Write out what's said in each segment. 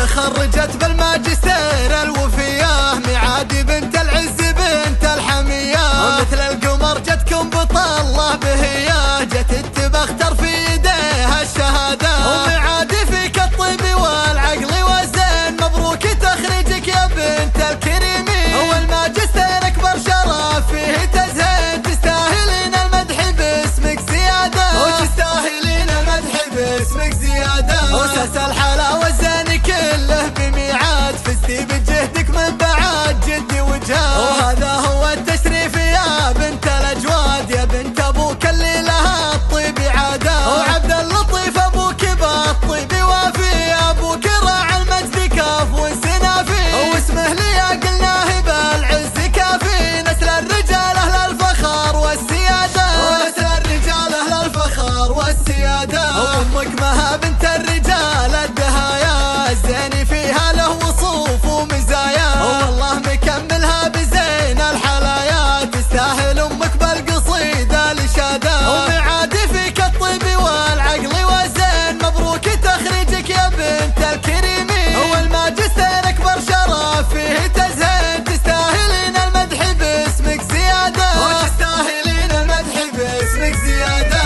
وتخرجت بالماجستير الوفية، معادي بنت العز بنت الحمية، مثل القمر جتكم بطلة بهية، جت تبختر في يديها الشهادة، ومعادي فيك الطيب والعقل والزين، مبروك تخريجك يا بنت الكريمين، والماجستير اكبر شرف فيه تزهين، تستاهلين المدح باسمك زيادة، وتستاهلين المدح باسمك زيادة، وساس الحلا والزين كله بميعاد، فزتي بجهدك من بعد جدي وجهاد، وهذا هو التشريف يا بنت الاجواد، يا بنت ابوك اللي لها الطيب عاده، وعبد اللطيف ابوك بالطيب وافي، ابوك راعى المجد كاف والسنافي، واسمه لي قلناه بالعز كافي، نسل الرجال اهل الفخر والسياده، ونسل الرجال اهل الفخر والسياده، وامك مها بنت الرجال الدهايا، الزين فيها له وصوف ومزايا، والله مكملها بزين الحلايا، تستاهل امك بالقصيده الاشاده، ومعادي فيك الطيب والعقل والزين، مبروك تخريجك يا بنت الكريمين، والماجستير اكبر شرف فيه تزهين، تستاهلين المدح باسمك زياده، وتستاهلين المدح باسمك زياده.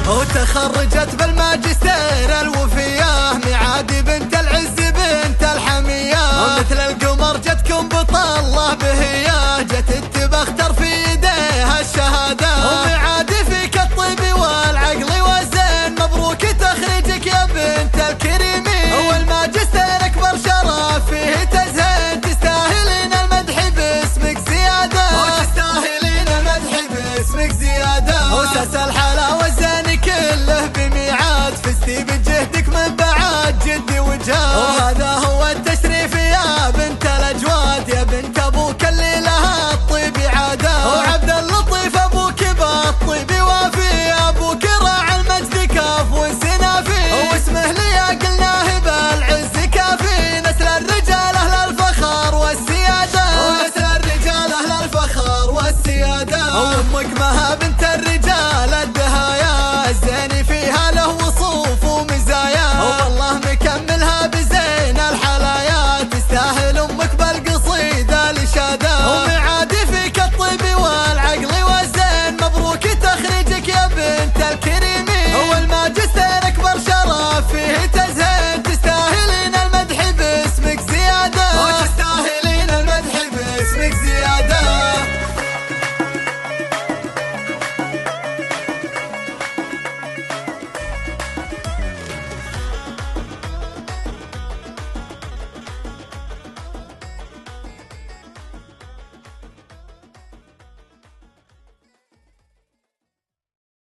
وتخرجت بالماجستير الوفية، معادي بنت العز بنت الحمية، مثل القمر جتكم بطلة بهية، جت تبختر في يديها الشهادة، ومعادي فيك الطيب والعقل والزين، مبروك تخريجك يا بنت الكريمين، والماجستير اكبر شرف فيه تزهين، تستاهلين المدح باسمك زيادة، وتستاهلين المدح باسمك زيادة، وساس الحلا والزين كله بميعاد، فزتي بجهدك من بعد جدي وجهاد، وهذا هو التشريف يا بنت الاجواد، يا بنت ابوك اللي لها الطيب عاده، وعبد اللطيف ابوك بالطيب وافي، ابوك راعى المجد كاف والسنافي، واسمه لي قلناه بالعز كافي، نسل الرجال اهل الفخر والسياده، ونسل الرجال اهل الفخر والسياده، وامك مها بنت الرجال